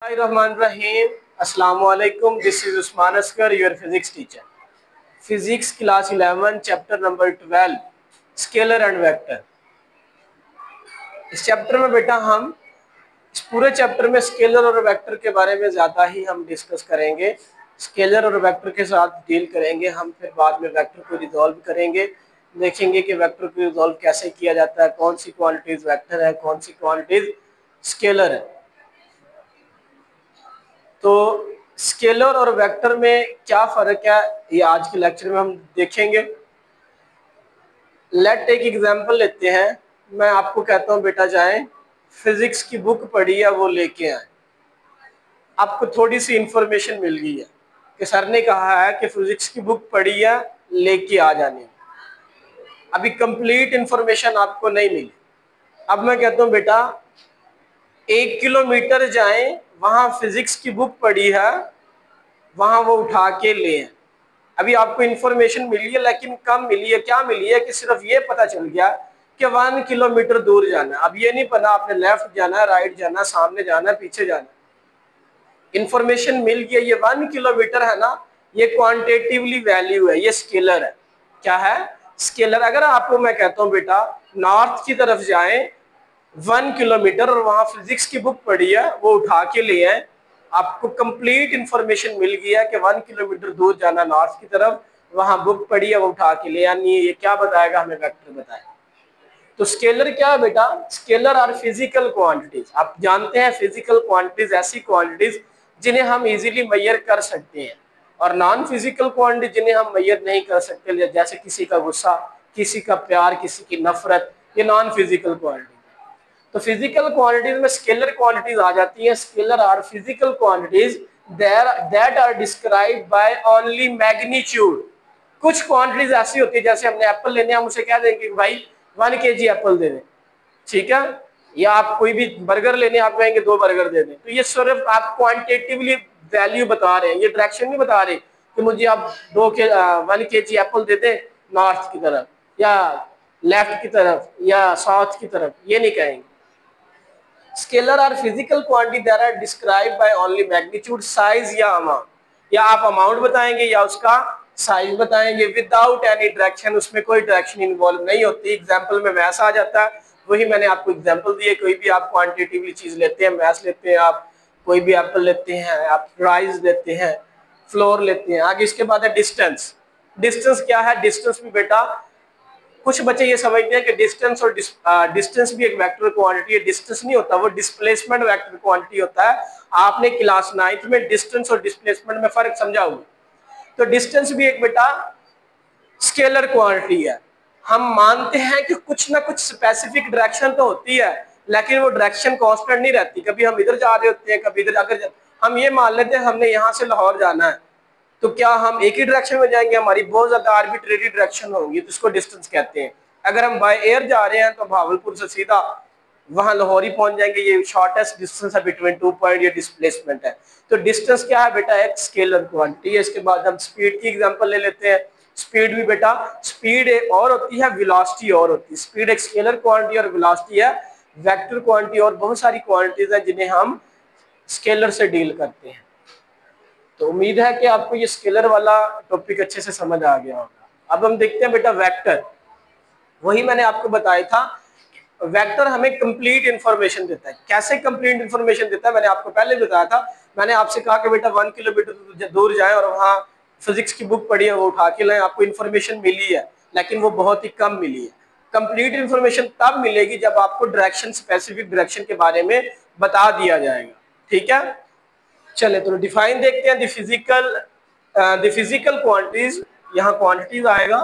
Bismillahirrahmanirrahim. Assalamu alaikum. This is Usman Asghar, your physics teacher. Physics class 11, chapter number 12, scalar and vector. इस chapter में बेटा हम इस पूरे चैप्टर में स्केलर और वेक्टर के बारे में ज़्यादा ही हम डिस्कस करेंगे। स्केलर और वेक्टर के साथ डील करेंगे हम, फिर बाद में वेक्टर को रिजॉल्व करेंगे, देखेंगे कि वेक्टर को रिजॉल्व कैसे किया जाता है, कौन सी क्वांटिटीज वेक्टर है, कौन सी क्वांटिटीज स्केलर है। तो स्केलर और वेक्टर में क्या फ़र्क है ये आज के लेक्चर में हम देखेंगे। लेट एक एग्जांपल लेते हैं। मैं आपको कहता हूँ बेटा जाएं फिजिक्स की बुक पढ़ी है वो लेके आए। आपको थोड़ी सी इंफॉर्मेशन मिल गई है कि सर ने कहा है कि फिजिक्स की बुक पढ़ी है लेके आ जाने। अभी कंप्लीट इंफॉर्मेशन आपको नहीं मिली। अब मैं कहता हूँ बेटा 1 किलोमीटर जाएं, वहां फिजिक्स की बुक पढ़ी है, वहां वो उठा के ले आए। अभी आपको इंफॉर्मेशन मिली है लेकिन कम मिली है। क्या मिली है कि सिर्फ ये पता चल गया कि 1 किलोमीटर दूर जाना है। अब ये नहीं पता आपने लेफ्ट जाना है, राइट जाना है, सामने जाना है, पीछे जाना है। इंफॉर्मेशन मिल गया ये 1 किलोमीटर है ना, ये क्वांटिटेटिवली वैल्यू है, ये स्केलर है। क्या है? स्केलर। अगर आपको मैं कहता हूँ बेटा नॉर्थ की तरफ जाएं 1 किलोमीटर और वहां फिजिक्स की बुक पढ़ी है वो उठा के लिए आए, आपको कंप्लीट इंफॉर्मेशन मिल गया कि 1 किलोमीटर दूर जाना नॉर्थ की तरफ, वहां बुक पढ़ी है वो उठा के ले आनी है। ये क्या बताएगा? हमें वेक्टर बताएगा। तो स्केलर क्या है बेटा? Scalar are physical quantities. आप जानते हैं फिजिकल क्वांटिटीज ऐसी क्वांटिटीज जिन्हें हम इजीली मेजर कर सकते हैं, और नॉन फिजिकल क्वांटिटी जिन्हें हम मेजर नहीं कर सकते, जैसे किसी का गुस्सा, किसी का प्यार, किसी की नफरत, ये नॉन फिजिकल क्वांटिटी। तो फिजिकल क्वांटिटीज में स्केलर क्वांटिटीज आ जाती हैं। Scalar are physical quantities that are described by only magnitude. कुछ क्वांटिटीज ऐसी होती है, जैसे हमने एप्पल लेने, हम उसे कह देंगे कि भाई 1 kg एप्पल दे दें, ठीक है। या आप कोई भी बर्गर लेने, आप कहेंगे 2 बर्गर दे दें। तो ये सिर्फ आप क्वांटिटेटिवली वैल्यू बता रहे हैं, ये डायरेक्शन नहीं बता रहे कि मुझे आप 1 kg एप्पल दे दें नॉर्थ की तरफ या लेफ्ट की तरफ या साउथ की तरफ, ये नहीं कहेंगे। Scalar are physical quantity that are described by only magnitude, size या अमाउंट। या आप अमाउंट बताएंगे या उसका साइज बताएंगे विदाउट एनी डायरेक्शन, उसमें कोई डायरेक्शन इन्वॉल्व नहीं होती। एग्जांपल में मैथ आ जाता है, वही मैंने आपको एग्जांपल दिए। कोई भी आप क्वांटिटेटिवली चीज लेते हैं, मैथ लेते हैं, आप कोई भी एप्पल लेते हैं, आप प्राइस लेते हैं, फ्लोर लेते हैं। आगे इसके बाद है डिस्टेंस। डिस्टेंस क्या है? डिस्टेंस भी बेटा कुछ बच्चे ये समझते हैं कि डिस्टेंस और डिस्टेंस भी एक वेक्टर क्वांटिटी है। डिस्टेंस नहीं होता, वो डिस्प्लेसमेंट वेक्टर क्वांटिटी होता है। आपने क्लास 9th में डिस्टेंस और डिस्प्लेसमेंट में फर्क समझा होगा। तो डिस्टेंस भी एक बेटा स्केलर क्वांटिटी है। हम मानते हैं कि कुछ ना कुछ स्पेसिफिक डायरेक्शन तो होती है, लेकिन वो डायरेक्शन कांस्टेंट नहीं रहती। कभी हम इधर जा रहे होते हैं, कभी इधर। अगर हम ये मान लेते हैं हमने यहाँ से लाहौर जाना है, तो क्या हम एक ही डायरेक्शन में जाएंगे? हमारी बहुत ज्यादा आर्बिट्रेरी डायरेक्शन होंगी, तो इसको डिस्टेंस कहते हैं। अगर हम बाय एयर जा रहे हैं तो भावलपुर से सीधा वहां लाहौर ही पहुंच जाएंगे, ये शॉर्टेस्ट डिस्टेंस है बिटवीन 2 पॉइंट, ये डिस्प्लेसमेंट है। तो डिस्टेंस क्या है बेटा? एक स्केलर क्वांटिटी है। इसके बाद हम स्पीड की एग्जांपल ले लेते हैं। स्पीड भी बेटा, स्पीड एक और होती है, वेलोसिटी और होती है। स्पीड एक स्केलर क्वांटिटी और वेलोसिटी है वेक्टर क्वांटिटी। और बहुत सारी क्वांटिटीज है जिन्हें हम स्केलर से डील करते हैं। तो उम्मीद है कि आपको ये स्केलर वाला टॉपिक अच्छे से समझ आ गया होगा। अब हम देखते हैं बेटा वेक्टर। वही मैंने आपको बताया था, वेक्टर हमें कंप्लीट इंफॉर्मेशन देता है। कैसे कंप्लीट इंफॉर्मेशन देता है? मैंने आपको पहले बताया था। मैंने आपसे कहा कि बेटा 1 किलोमीटर दूर जाएं और वहाँ फिजिक्स की बुक पढ़ी है वो उठा के लाएं। आपको इन्फॉर्मेशन मिली है, लेकिन वो बहुत ही कम मिली है। कंप्लीट इंफॉर्मेशन तब मिलेगी जब आपको डायरेक्शन, स्पेसिफिक डायरेक्शन के बारे में बता दिया जाएगा, ठीक है। चले तो डिफाइन देखते हैं। द फिजिकल क्वांटिटीज, यहाँ क्वांटिटीज आएगा।